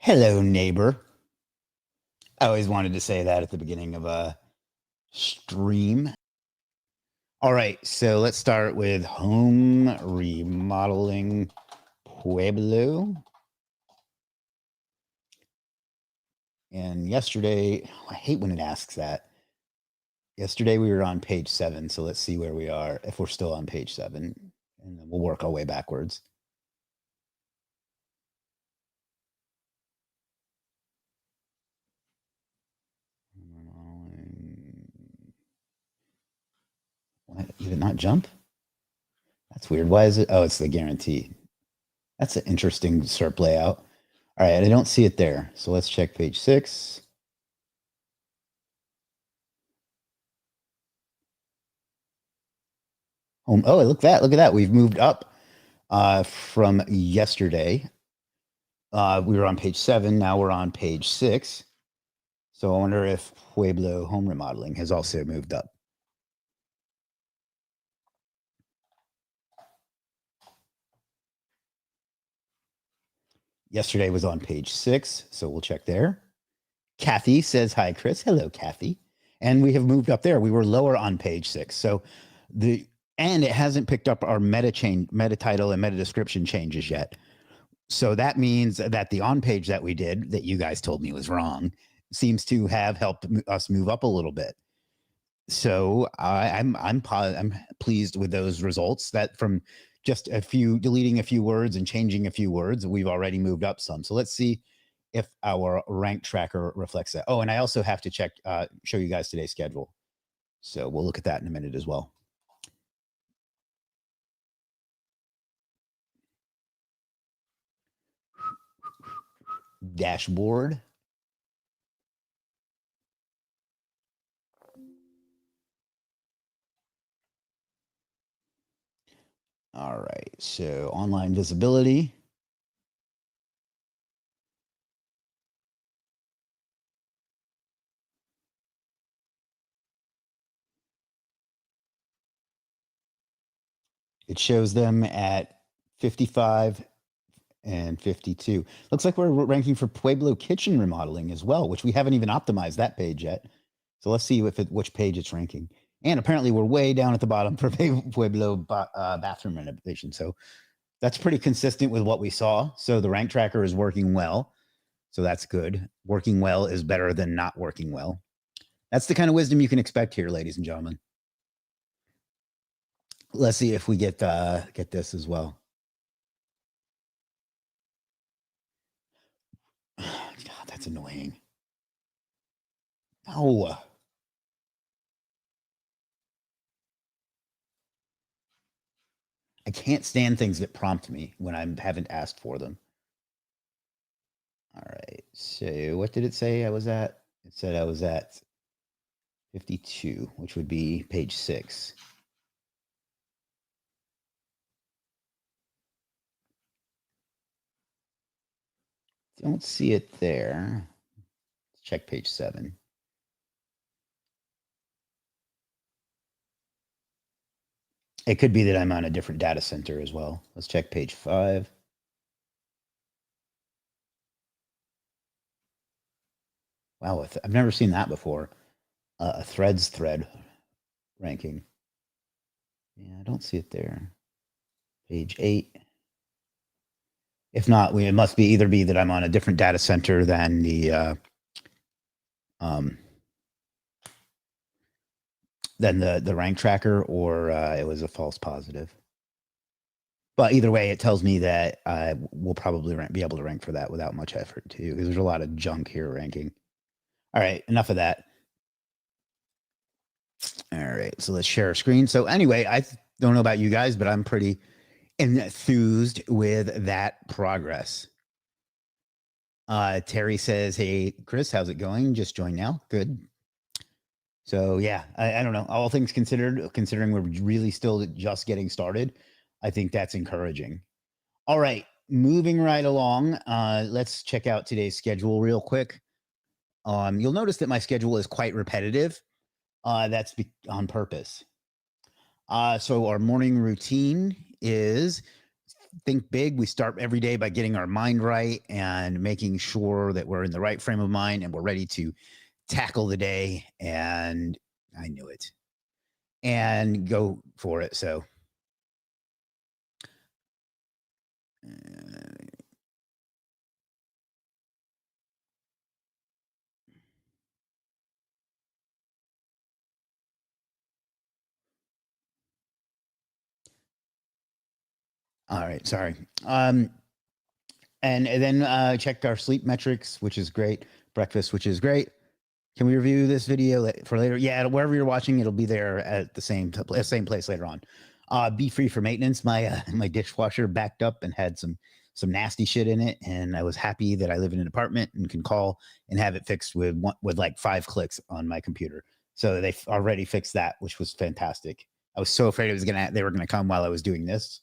Hello, neighbor. I always wanted to say that at the beginning of a stream. All right, so let's start with home remodeling Pueblo. And yesterday, I hate when it asks that. Yesterday we were on page 7, so let's see where we are, if we're still on page 7, and then we'll work our way backwards. What? Did it not jump? That's weird. Why is it? Oh, it's the guarantee. That's an interesting SERP layout. All right, I don't see it there. So let's check page 6. Oh, look at that. We've moved up from yesterday. We were on page 7. Now we're on page 6. So I wonder if Pueblo home remodeling has also moved up. Yesterday was on page 6, so we'll check there. Kathy says, hi, Chris. Hello, Kathy. And we have moved up there. We were lower on page 6. So and it hasn't picked up our meta title and meta description changes yet. So that means that the on page that we did, that you guys told me was wrong, seems to have helped us move up a little bit. So I'm pleased with those results. That from just deleting a few words and changing a few words, we've already moved up some. So let's see if our rank tracker reflects that. Oh, and I also have to check, show you guys today's schedule. So we'll look at that in a minute as well. Dashboard. All right, so online visibility. It shows them at 55 and 52. Looks like we're ranking for Pueblo kitchen remodeling as well, which we haven't even optimized that page yet. So let's see which page it's ranking. And apparently we're way down at the bottom for Pueblo bathroom renovation. So that's pretty consistent with what we saw. So the rank tracker is working well. So that's good. Working well is better than not working well. That's the kind of wisdom you can expect here, ladies and gentlemen. Let's see if we get this as well. God, that's annoying. No. I can't stand things that prompt me when I haven't asked for them. All right. So what did it say I was at? It said I was at 52, which would be page 6. Don't see it there. Let's check page 7. It could be that I'm on a different data center as well. Let's check page 5. Wow, I've never seen that before. A threads thread ranking. Yeah, I don't see it there. Page 8. If not, it must be either be that I'm on a different data center than the rank tracker, or it was a false positive. But either way, it tells me that I will probably be able to rank for that without much effort too, because there's a lot of junk here ranking. All right, enough of that. All right, so let's share a screen. So anyway, I don't know about you guys, but I'm pretty enthused with that progress. Terry says, hey, Chris, how's it going? Just joined now. Good. So yeah, I don't know. All things considered, considering we're really still just getting started, I think that's encouraging. All right, moving right along. Let's check out today's schedule real quick. You'll notice that my schedule is quite repetitive. That's on purpose. So our morning routine is think big. We start every day by getting our mind right and making sure that we're in the right frame of mind and we're ready to tackle the day. And I knew it, and go for it. So, all right, sorry. And then checked our sleep metrics, which is great. Breakfast, which is great. Can we review this video for later? Yeah, wherever you're watching, it'll be there at the same place later on. Be free for maintenance. My my dishwasher backed up and had some nasty shit in it, and I was happy that I live in an apartment and can call and have it fixed with like 5 clicks on my computer. So they already fixed that, which was fantastic. I was so afraid they were gonna come while I was doing this.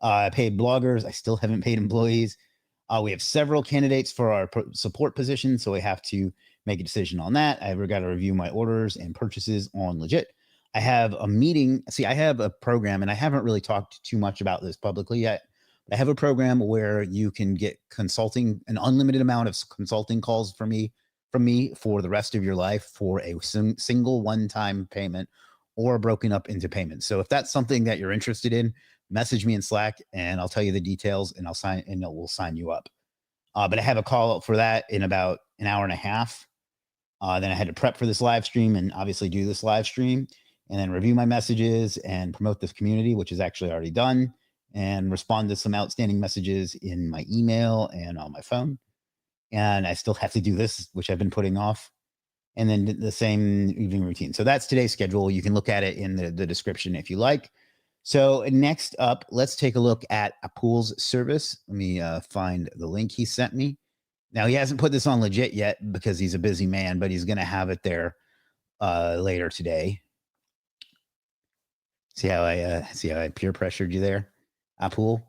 I paid bloggers. I still haven't paid employees. We have several candidates for our support position, so we have to make a decision on that. I've got to review my orders and purchases on Legiit. I have a meeting. See, I have a program, and I haven't really talked too much about this publicly yet. But I have a program where you can get consulting, an unlimited amount of consulting calls from me for the rest of your life for a single one-time payment or broken up into payments. So if that's something that you're interested in, message me in Slack and I'll tell you the details and we'll sign you up. But I have a call for that in about an hour and a half. Then I had to prep for this live stream and obviously do this live stream and then review my messages and promote this community, which is actually already done, and respond to some outstanding messages in my email and on my phone. And I still have to do this, which I've been putting off. And then the same evening routine. So that's today's schedule. You can look at it in the description if you like. So next up, let's take a look at Apul's service. Let me find the link he sent me. Now, he hasn't put this on Legiit yet because he's a busy man, but he's going to have it there later today. See how I peer pressured you there, Apul?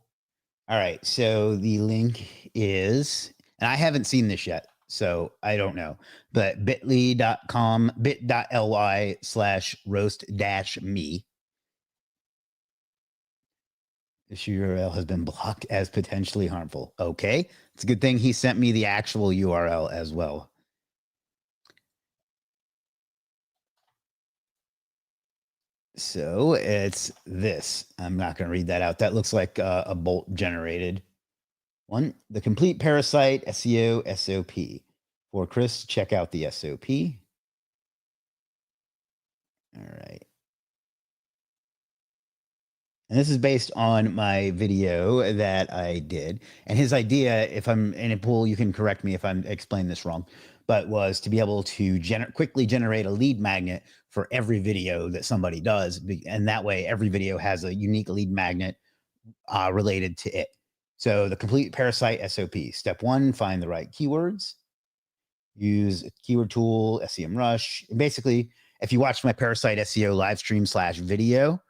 All right. So the link is, and I haven't seen this yet, so I don't know, but bit.ly/roast-me. This URL has been blocked as potentially harmful. Okay. It's a good thing he sent me the actual URL as well. So it's this. I'm not going to read that out. That looks like a bolt generated one. The complete Parasite SEO SOP. For Chris, check out the SOP. All right. And this is based on my video that I did. And his idea, Apul, you can correct me if I'm explaining this wrong, but was to be able to quickly generate a lead magnet for every video that somebody does. And that way, every video has a unique lead magnet related to it. So the complete Parasite SOP. Step 1, find the right keywords. Use a keyword tool, SEMrush. Basically, if you watch my Parasite SEO live stream /video,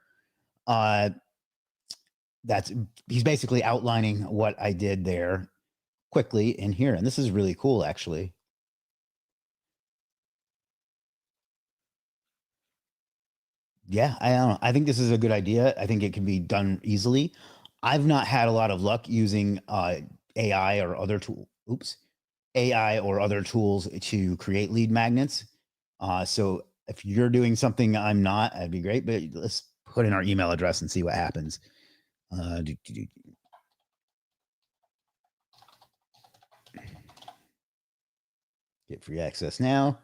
he's basically outlining what I did there quickly in here. And this is really cool, actually. Yeah, I don't know. I think this is a good idea. I think it can be done easily. I've not had a lot of luck using AI or other tools to create lead magnets. So if you're doing something I'm not, that'd be great. But let's put in our email address and see what happens. Get free access now.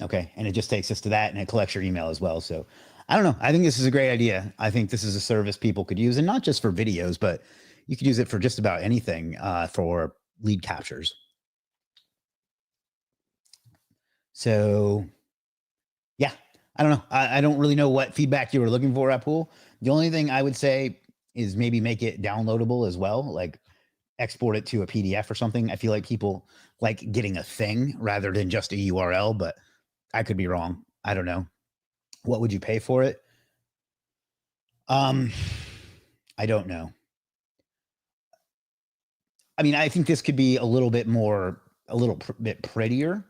Okay, and it just takes us to that, and it collects your email as well. So I don't know. I think this is a great idea. I think this is a service people could use, and not just for videos, but you could use it for just about anything for lead captures. So yeah, I don't know. I don't really know what feedback you were looking for, Apul. The only thing I would say is maybe make it downloadable as well, like export it to a PDF or something. I feel like people like getting a thing rather than just a URL, but I could be wrong. I don't know. What would you pay for it? I don't know. I mean, I think this could be a little bit prettier,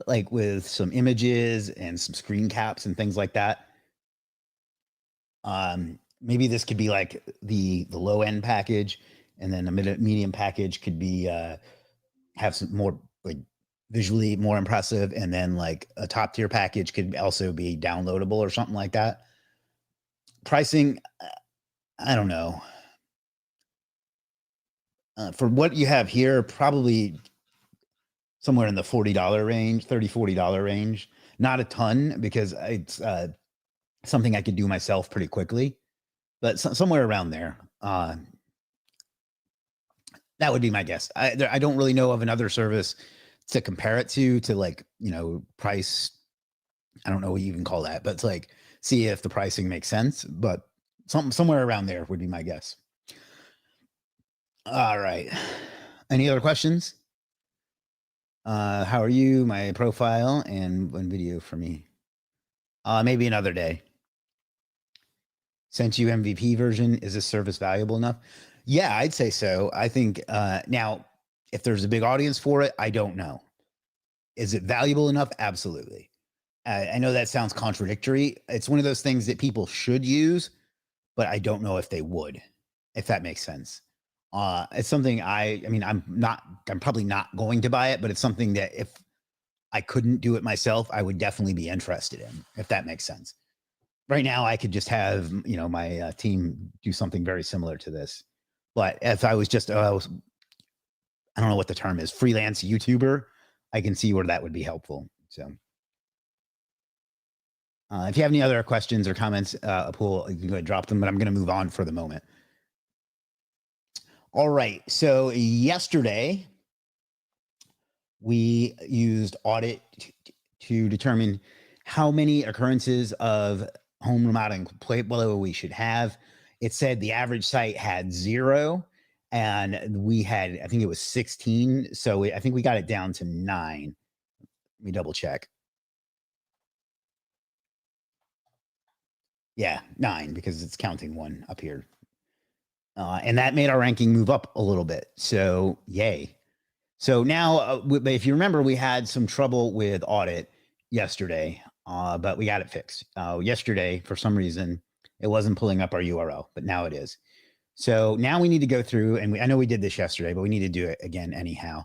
like with some images and some screen caps and things like that. maybe this could be like the low end package, and then a medium package could be have some more like visually more impressive, and then like a top tier package could also be downloadable or something like that. Pricing, I don't know. For what you have here, probably somewhere in the $40 range, $30-$40 range. Not a ton, because it's something I could do myself pretty quickly, but somewhere around there. That would be my guess. I don't really know of another service to compare it to like, price. I don't know what you even call that, but it's like, see if the pricing makes sense. But somewhere around there would be my guess. All right. Any other questions? How are you? My profile and one video for me. Maybe another day. Sent you MVP version. Is this service valuable enough? Yeah, I'd say so. I think now, if there's a big audience for it, I don't know. Is it valuable enough? Absolutely. I know that sounds contradictory. It's one of those things that people should use, but I don't know if they would, if that makes sense. It's something I'm probably not going to buy it, but it's something that if I couldn't do it myself, I would definitely be interested in, if that makes sense. Right now, I could just have, my team do something very similar to this. But if I was just, I don't know what the term is, freelance YouTuber, I can see where that would be helpful. So if you have any other questions or comments, Apul, you can go ahead and drop them, but I'm going to move on for the moment. All right. So yesterday, we used audit to determine how many occurrences of home remodeling Pueblo we should have. It said the average site had 0, and we had, I think it was 16. So I think we got it down to 9. Let me double check. Yeah, 9, because it's counting 1 up here. And that made our ranking move up a little bit. So yay. So now, if you remember, we had some trouble with audit yesterday, but we got it fixed. Yesterday, for some reason, it wasn't pulling up our URL, but now it is. So now we need to go through, and I know we did this yesterday, but we need to do it again anyhow.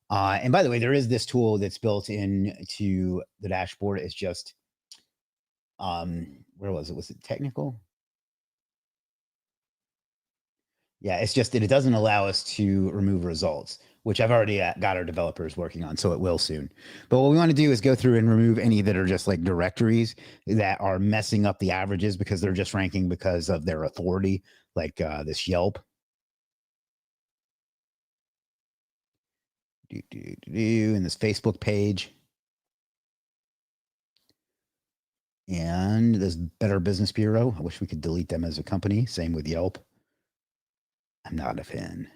And by the way, there is this tool that's built into the dashboard. It's just, where was it? Was it technical? Yeah, it's just that it doesn't allow us to remove results, which I've already got our developers working on, so it will soon. But what we want to do is go through and remove any that are just like directories that are messing up the averages because they're just ranking because of their authority, like this Yelp. And this Facebook page. And this Better Business Bureau. I wish we could delete them as a company. Same with Yelp. I'm not a fan.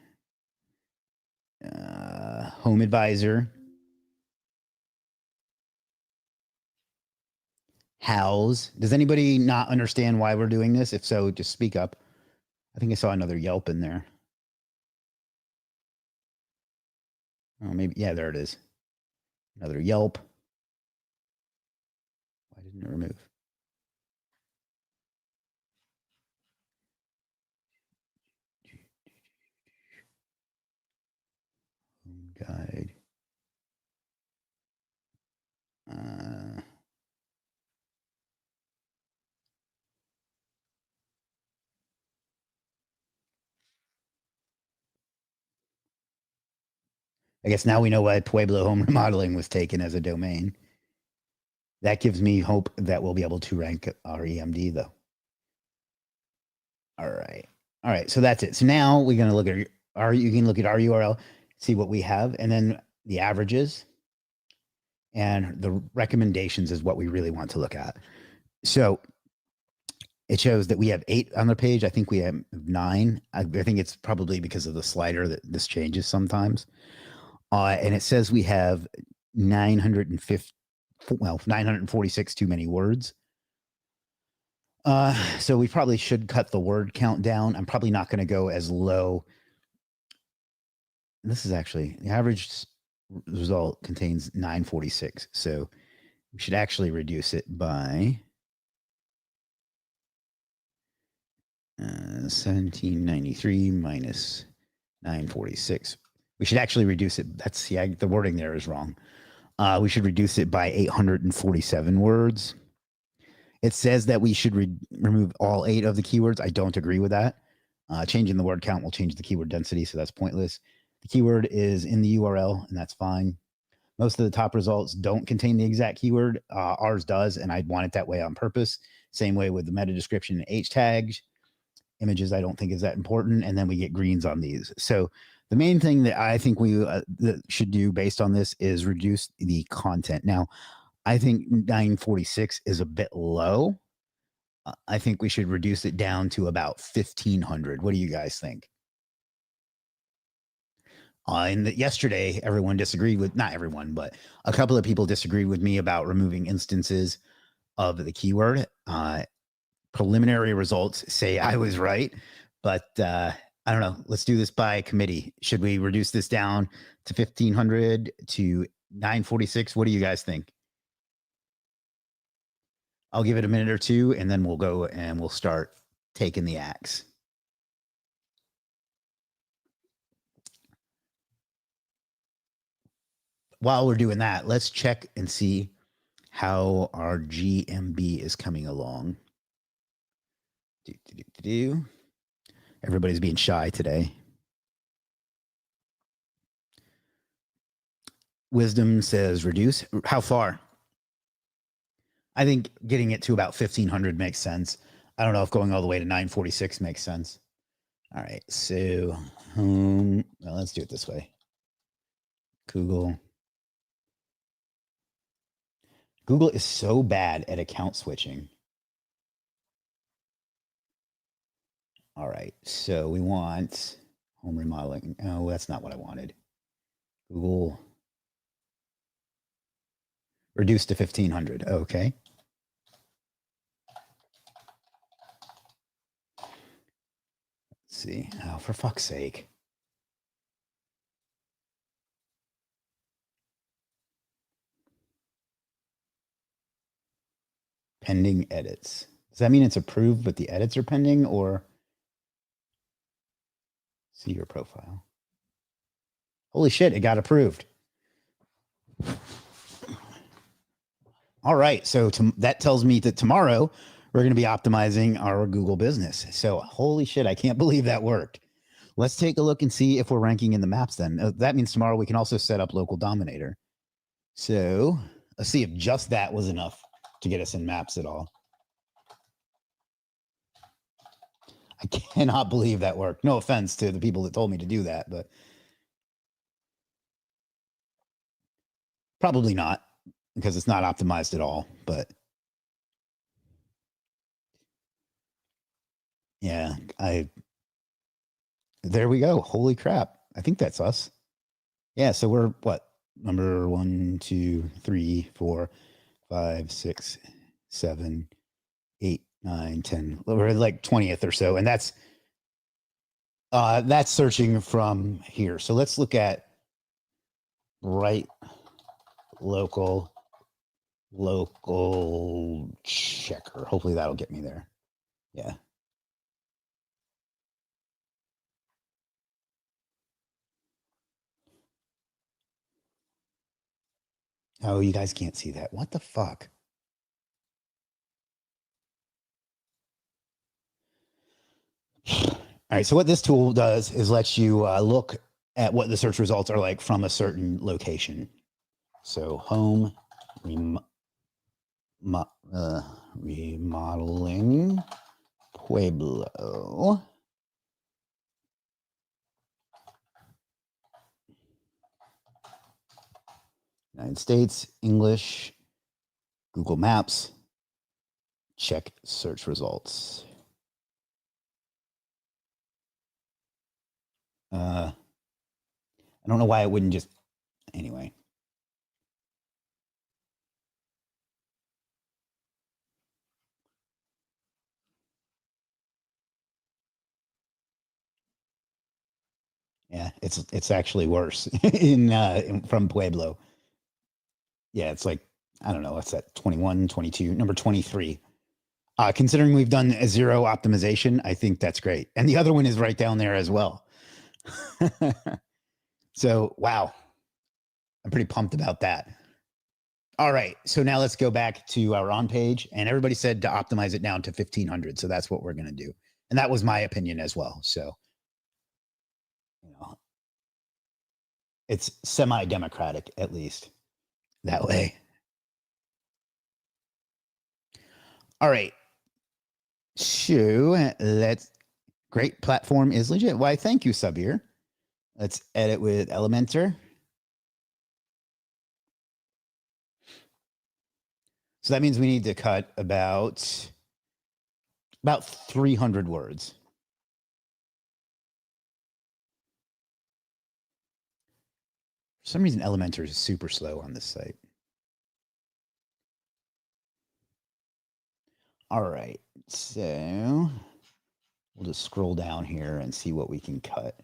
Home Advisor. House. Does anybody not understand why we're doing this? If so, just speak up. I think I saw another Yelp in there. Oh, maybe. Yeah, there it is. Another Yelp. Why didn't it remove? Home guide. I guess now we know why Pueblo Home Remodeling was taken as a domain. That gives me hope that we'll be able to rank our EMD, though. All right. All right. So that's it. So now we're going to look at you can look at our URL, see what we have, and then the averages and the recommendations is what we really want to look at. So it shows that we have 8 on the page. I think we have 9. I think it's probably because of the slider that this changes sometimes. And it says we have 946 too many words. So we probably should cut the word count down. I'm probably not going to go as low. This is actually the average result contains 946. So we should actually reduce it by 1793 minus 946. We should actually reduce it. That's the wording there is wrong. We should reduce it by 847 words. It says that we should remove all 8 of the keywords. I don't agree with that. Changing the word count will change the keyword density, so that's pointless. The keyword is in the URL, and that's fine. Most of the top results don't contain the exact keyword. Ours does, and I want it that way on purpose. Same way with the meta description and H tags. Images I don't think is that important, and then we get greens on these. So the main thing that I think we should do based on this is reduce the content. Now, I think 946 is a bit low. I think we should reduce it down to about 1,500. What do you guys think? And yesterday, everyone disagreed with, not everyone, but a couple of people disagreed with me about removing instances of the keyword. Preliminary results say I was right, but I don't know. Let's do this by committee. Should we reduce this down to 1,500 to 946? What do you guys think? I'll give it a minute or two, and then we'll go and we'll start taking the axe. While we're doing that, let's check and see how our GMB is coming along. Everybody's being shy today. Wisdom says reduce. How far? I think getting it to about 1,500 makes sense. I don't know if going all the way to 946 makes sense. All right, so well, let's do it this way. Google is so bad at account switching. All right, so we want home remodeling. Oh, that's not what I wanted. Google reduced to 1,500. Okay. Let's see. Oh, for fuck's sake. Pending edits. Does that mean it's approved, but the edits are pending, or see your profile? Holy shit, it got approved. All right, so that tells me that tomorrow we're going to be optimizing our Google business. So holy shit, I can't believe that worked. Let's take a look and see if we're ranking in the maps then. That means tomorrow we can also set up local dominator. So let's see if just that was enough to get us in maps at all. I cannot believe that worked. No offense to the people that told me to do that, but probably not, because it's not optimized at all. But yeah, there we go. Holy crap. I think that's us. Yeah, so we're what? Number 1, 2, 3, 4, 5, 6, 7, 8, 9, 10. We're like 20th or so. And that's searching from here. So let's look at right local checker. Hopefully that'll get me there. Yeah. Oh, you guys can't see that. What the fuck? All right. So what this tool does is lets you look at what the search results are like from a certain location. So home remodeling Pueblo. United States, English, Google Maps, check search results. I don't know why it wouldn't just, anyway. Yeah, it's actually worse in from Pueblo. Yeah, it's like, I don't know, what's that, 21, 22, number 23. Considering we've done a zero optimization, I think that's great. And the other one is right down there as well. So, wow, I'm pretty pumped about that. All right. So now let's go back to our on page. And everybody said to optimize it down to 1500. So that's what we're going to do. And that was my opinion as well. So, you know, it's semi democratic, at least that way. All right. So let's, great platform is legit. Why, thank you, Sabir. Let's edit with Elementor. So that means we need to cut about 300 words. For some reason, Elementor is super slow on this site. All right. So we'll just scroll down here and see what we can cut.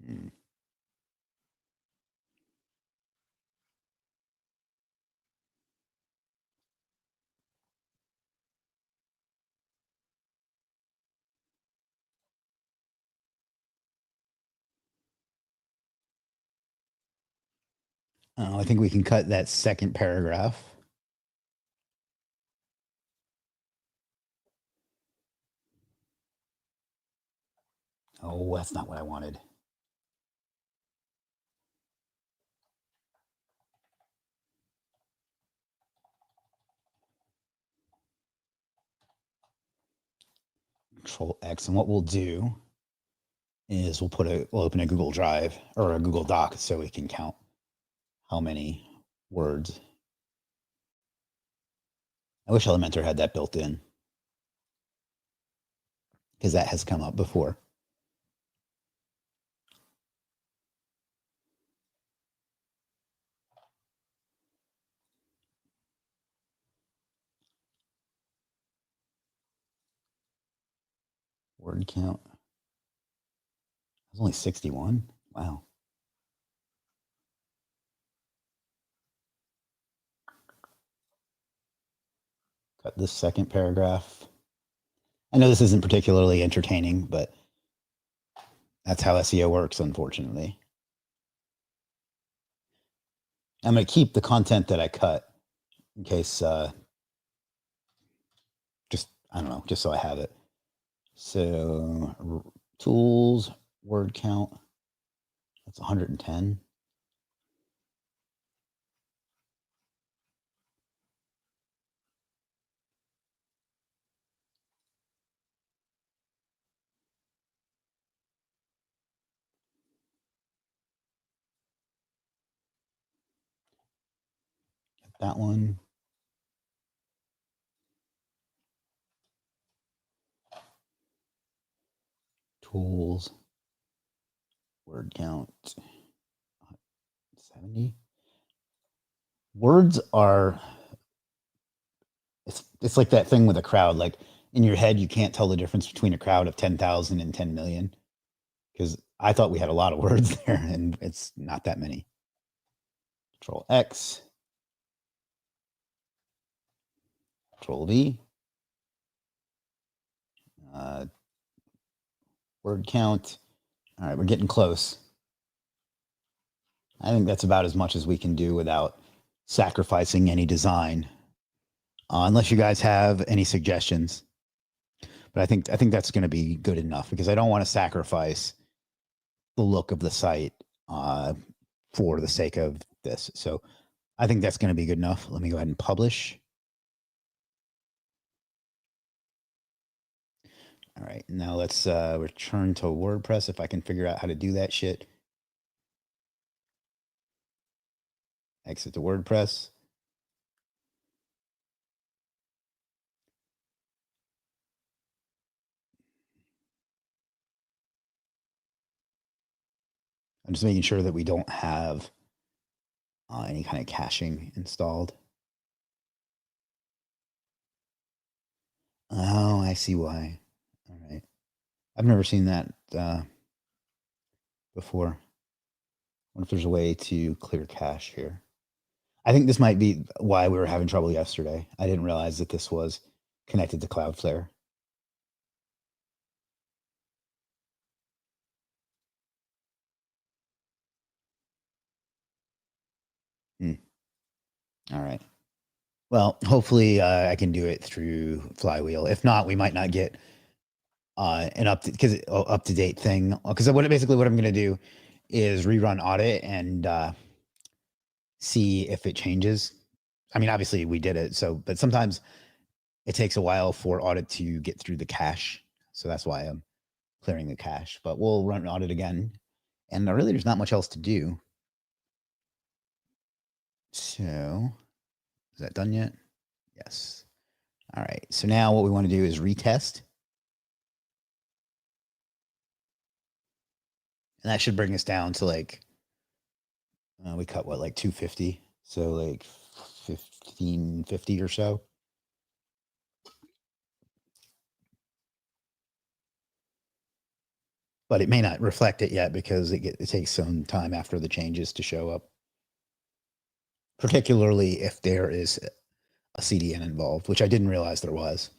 Hmm. I think we can cut that second paragraph. Oh, that's not what I wanted. Control X. And what we'll do is we'll open a Google Drive or a Google Doc so we can count how many words. I wish Elementor had that built in because that has come up before. Word count. It's only 61. Wow. Cut this second paragraph. I know this isn't particularly entertaining, but that's how SEO works, unfortunately. I'm going to keep the content that I cut in case, I don't know, just so I have it. So tools, word count, that's 110. That one. Tools, word count, 70. Words are, it's like that thing with a crowd. Like in your head, you can't tell the difference between a crowd of 10,000 and 10 million because I thought we had a lot of words there and it's not that many. Control X, Control V, word count. All right, we're getting close. I think that's about as much as we can do without sacrificing any design, unless you guys have any suggestions. But I think that's going to be good enough because I don't want to sacrifice the look of the site for the sake of this. So I think that's going to be good enough. Let me go ahead and publish. All right, now let's return to WordPress if I can figure out how to do that shit. Exit to WordPress. I'm just making sure that we don't have any kind of caching installed. Oh, I see why. All right. I've never seen that before. I wonder if there's a way to clear cache here. I think this might be why we were having trouble yesterday. I didn't realize that this was connected to Cloudflare. Hmm. All right. Well, hopefully I can do it through Flywheel. If not, we might not get an up to date thing. Because what I'm going to do is rerun audit and see if it changes. I mean, obviously we did it. So, but sometimes it takes a while for audit to get through the cache. So that's why I'm clearing the cache. But we'll run audit again. And really, there's not much else to do. So, is that done yet? Yes. All right. So now what we want to do is retest. And that should bring us down to like, we cut what, like 250? So like 1550 or so. But it may not reflect it yet because it takes some time after the changes to show up, particularly if there is a CDN involved, which I didn't realize there was.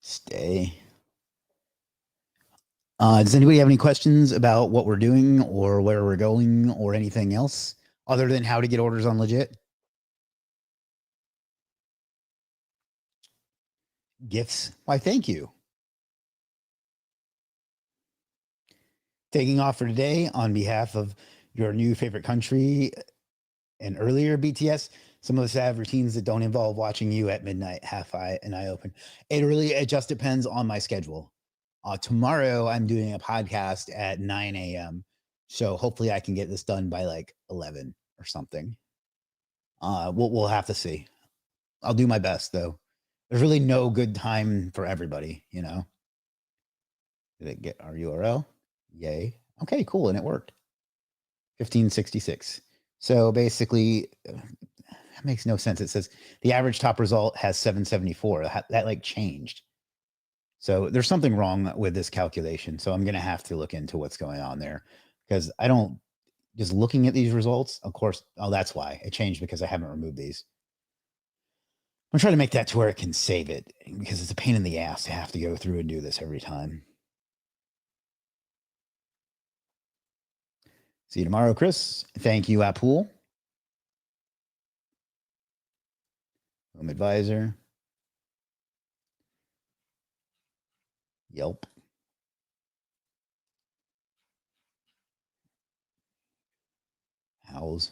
Stay. Does anybody have any questions about what we're doing or where we're going or anything else other than how to get orders on Legiit? Gifts? Why, thank you. Taking off for today on behalf of your new favorite country and earlier BTS. Some of us have routines that don't involve watching you at midnight, half eye and eye open. It just depends on my schedule. Tomorrow I'm doing a podcast at 9 a.m. So hopefully I can get this done by like 11 or something. We'll have to see. I'll do my best though. There's really no good time for everybody, you know. Did it get our URL? Yay. Okay, cool. And it worked. 1566. So basically, that makes no sense. It says the average top result has 774. That like changed. So there's something wrong with this calculation. So I'm going to have to look into what's going on there because I don't just looking at these results. Of course, oh, that's why it changed because I haven't removed these. I'm trying to make that to where it can save it because it's a pain in the ass to have to go through and do this every time. See you tomorrow, Chris. Thank you, Apple. Home Advisor. Yelp. Howls.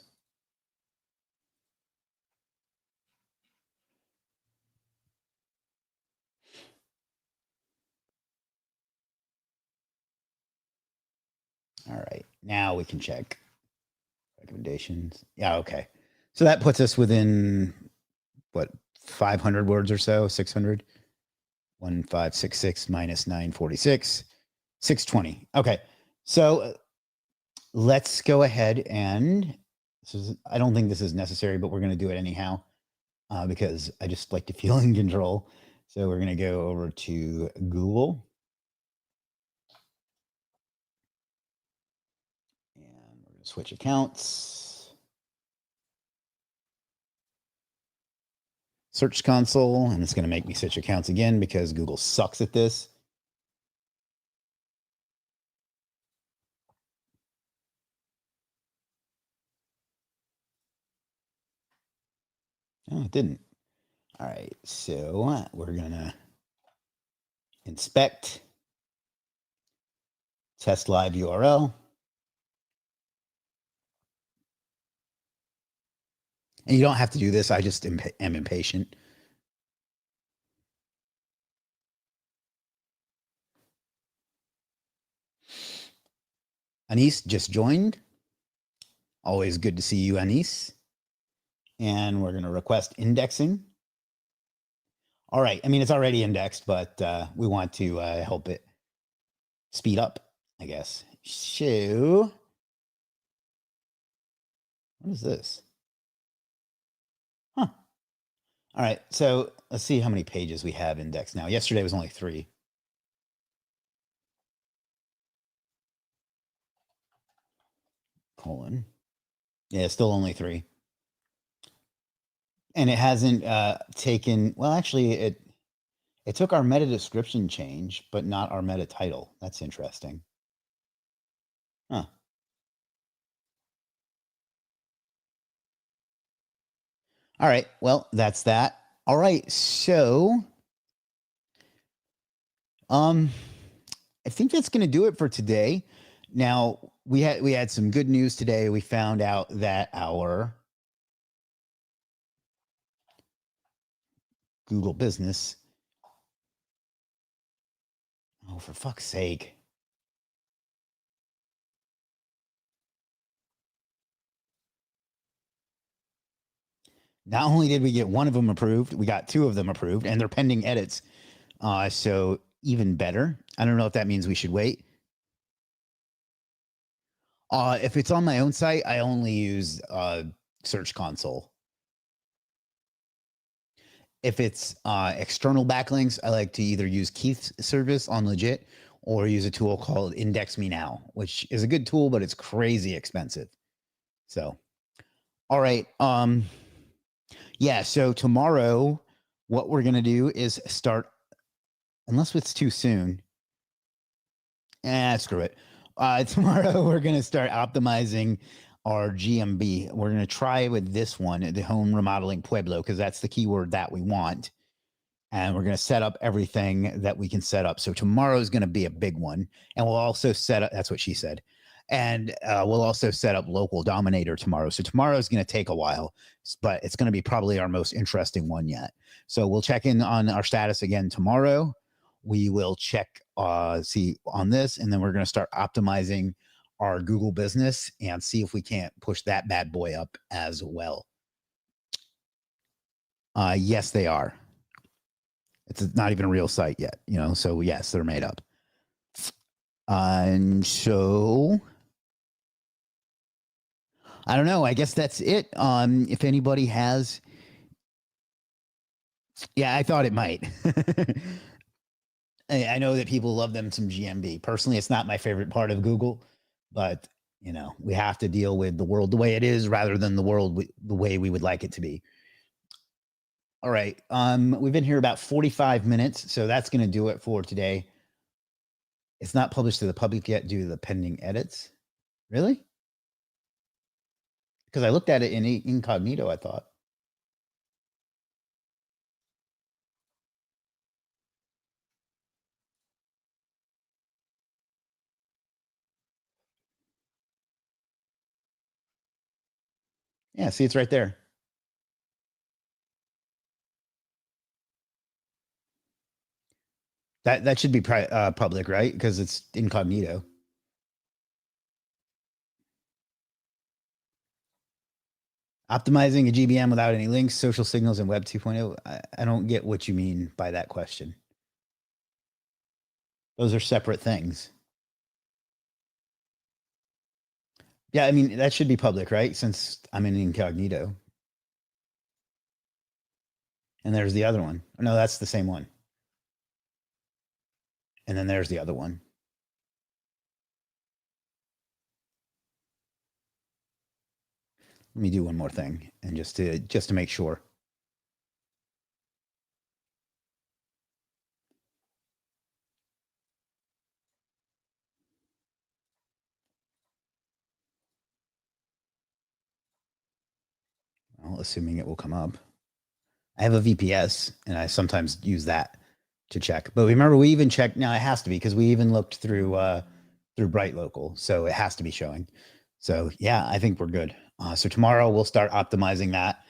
All right. Now we can check recommendations. Yeah. Okay. So that puts us within what, 500 words or so, 600. 1566 minus 946, 620. Okay. So let's go ahead and I don't think this is necessary, but we're going to do it anyhow because I just like to feel in control. So we're going to go over to Google. And we're going to switch accounts. Search console, and it's going to make me switch accounts again because Google sucks at this. Oh, it didn't. All right, so we're going to inspect. Test live URL. And you don't have to do this. I just am impatient. Anis just joined. Always good to see you, Anis. And we're going to request indexing. All right. I mean, it's already indexed, but we want to help it speed up, I guess. So, what is this? Huh. All right. So let's see how many pages we have indexed now. Yesterday was only 3. Colon. Yeah, still only 3. And it hasn't taken, well, actually, it took our meta description change, but not our meta title. That's interesting. Huh. All right. Well, that's that. All right. So, I think that's going to do it for today. Now, we had some good news today. We found out that our Google business, oh, for fuck's sake. Not only did we get one of them approved, we got 2 of them approved, and they're pending edits. So even better. I don't know if that means we should wait. If it's on my own site, I only use Search Console. If it's external backlinks, I like to either use Keith's service on Legiit or use a tool called Index Me Now, which is a good tool, but it's crazy expensive. So, all right. Yeah. So tomorrow, what we're going to do is start, unless it's too soon. Screw it. Tomorrow, we're going to start optimizing our GMB. We're going to try with this one, the home remodeling Pueblo, because that's the keyword that we want. And we're going to set up everything that we can set up. So tomorrow is going to be a big one. And we'll also set up, that's what she said. And we'll also set up local dominator tomorrow. So tomorrow is going to take a while, but it's going to be probably our most interesting one yet. So we'll check in on our status again tomorrow. We will check, see on this, and then we're going to start optimizing our Google business and see if we can't push that bad boy up as well. Yes, they are. It's not even a real site yet, you know, so yes, they're made up. And so I don't know. I guess that's it. If anybody has, yeah, I thought it might. I know that people love them some GMB. Personally, it's not my favorite part of Google, but you know, we have to deal with the world the way it is rather than the world the way we would like it to be. All right. We've been here about 45 minutes, so that's going to do it for today. It's not published to the public yet due to the pending edits. Really? Because I looked at it in incognito, I thought. Yeah, see, it's right there. That should be public, right? Because it's incognito. Optimizing a GBM without any links, social signals, and Web 2.0. I don't get what you mean by that question. Those are separate things. Yeah, I mean, that should be public, right? Since I'm in incognito. And there's the other one. No, that's the same one. And then there's the other one. Let me do one more thing, and just to make sure. Well, assuming it will come up. I have a VPS, and I sometimes use that to check. But remember, we even checked. Now it has to be because we even looked through through Bright Local. So it has to be showing. So yeah, I think we're good. So tomorrow we'll start optimizing that,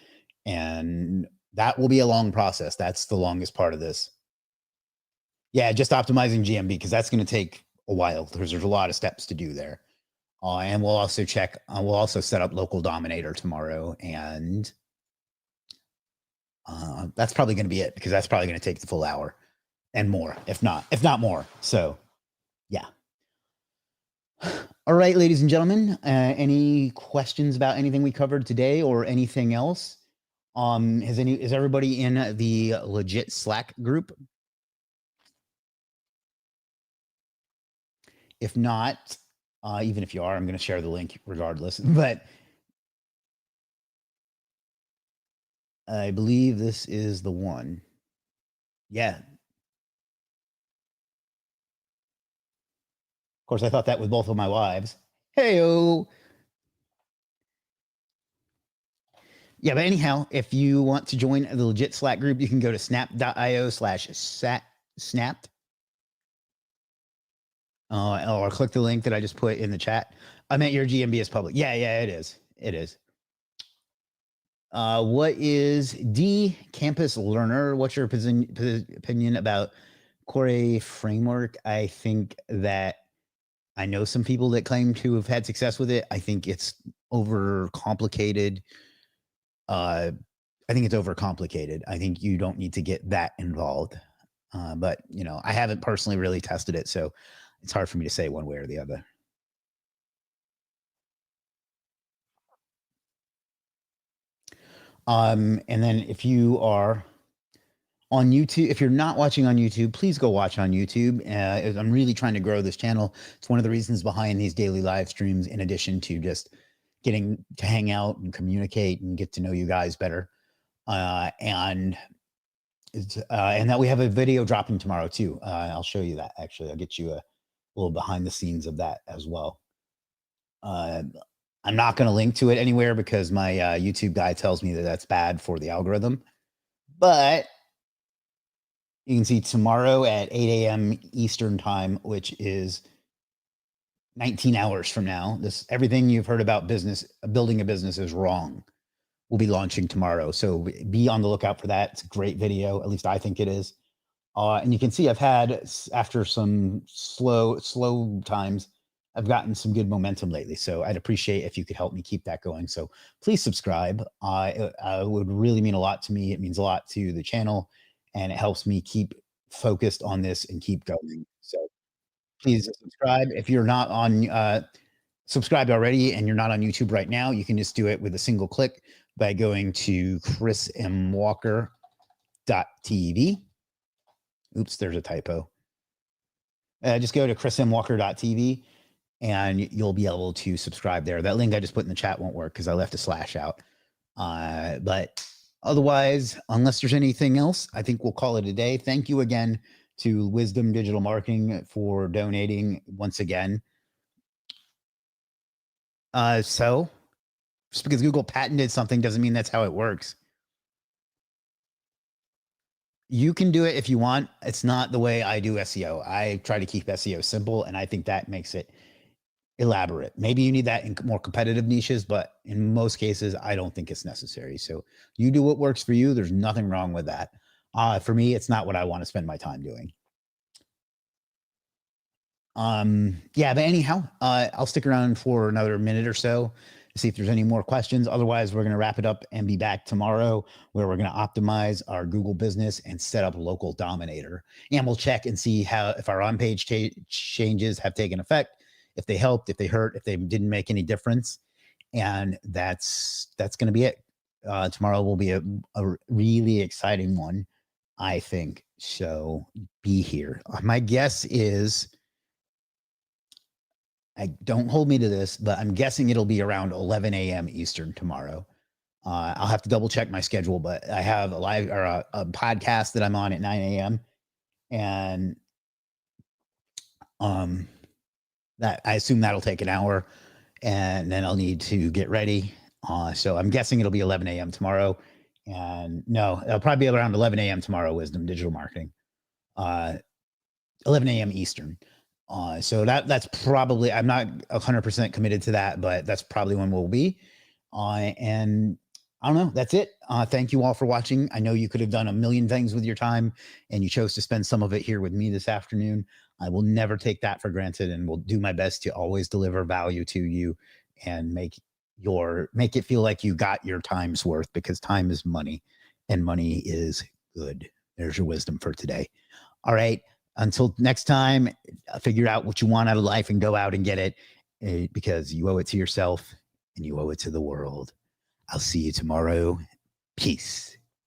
and that will be a long process. That's the longest part of this. Yeah, just optimizing GMB, because that's going to take a while. There's a lot of steps to do there. And we'll also we'll also set up local dominator tomorrow. And that's probably going to be it, because that's probably going to take the full hour and more, if not more. So yeah. All right, ladies and gentlemen, any questions about anything we covered today or anything else? Is everybody in the Legiit Slack group? If not, even if you are, I'm going to share the link regardless. But I believe this is the one. Yeah. Of course, I thought that with both of my wives. Hey-o. Yeah, but anyhow, if you want to join the Legiit Slack group, you can go to snap.io/snapped. Or click the link that I just put in the chat. I meant your GMB is public. Yeah, it is. It is. What is D Campus Learner? What's your opinion about Core framework? I think that I know some people that claim to have had success with it. I think it's overcomplicated. I think it's overcomplicated. I think you don't need to get that involved. But I haven't personally really tested it, so it's hard for me to say one way or the other. And then if you are on YouTube, if you're not watching on YouTube, please go watch on YouTube. I'm really trying to grow this channel. It's one of the reasons behind these daily live streams, in addition to just getting to hang out and communicate and get to know you guys better. And that we have a video dropping tomorrow too. I'll show you that. Actually, I'll get you a little behind the scenes of that as well. I'm not going to link to it anywhere because my YouTube guy tells me that that's bad for the algorithm. But you can see tomorrow at 8 a.m. Eastern time, which is 19 hours from now. Everything you've heard about building a business is wrong. We'll be launching tomorrow. So be on the lookout for that. It's a great video. At least I think it is. And you can see I've had, after some slow times, I've gotten some good momentum lately. So I'd appreciate if you could help me keep that going. So please subscribe. It would really mean a lot to me. It means a lot to the channel, and it helps me keep focused on this and keep going. So please subscribe. If you're not on subscribed already and you're not on YouTube right now, you can just do it with a single click by going to chrismwalker.tv. Oops, there's a typo. Just go to chrismwalker.tv and you'll be able to subscribe there. That link I just put in the chat won't work because I left a slash out. But otherwise, unless there's anything else, I think we'll call it a day. Thank you again to Wisdom Digital Marketing for donating once again. So just because Google patented something doesn't mean that's how it works. You can do it if you want. It's not the way I do SEO. I try to keep SEO simple, and I think that makes it elaborate. Maybe you need that in more competitive niches, but in most cases, I don't think it's necessary. So you do what works for you. There's nothing wrong with that. For me, it's not what I want to spend my time doing. Yeah, but anyhow, I'll stick around for another minute or so to see if there's any more questions. Otherwise, we're going to wrap it up and be back tomorrow, where we're going to optimize our Google business and set up local dominator. And we'll check and see if our on-page changes have taken effect, if they helped, if they hurt, if they didn't make any difference. And that's going to be it. Tomorrow will be a really exciting one, I think. So be here. My guess is, don't hold me to this, but I'm guessing it'll be around 11 a.m. Eastern tomorrow. I'll have to double check my schedule, but I have a live or a podcast that I'm on at 9 a.m. and that I assume that'll take an hour, and then I'll need to get ready. So I'm guessing it'll be 11 a.m. tomorrow. And no, it'll probably be around 11 a.m. tomorrow, Wisdom Digital Marketing. 11 a.m. Eastern. So that's probably, I'm not 100% committed to that, but that's probably when we'll be. And I don't know. That's it. Thank you all for watching. I know you could have done a million things with your time, and you chose to spend some of it here with me this afternoon. I will never take that for granted, and will do my best to always deliver value to you and make it feel like you got your time's worth, because time is money and money is good. There's your wisdom for today. All right. Until next time, figure out what you want out of life and go out and get it, because you owe it to yourself and you owe it to the world. I'll see you tomorrow. Peace.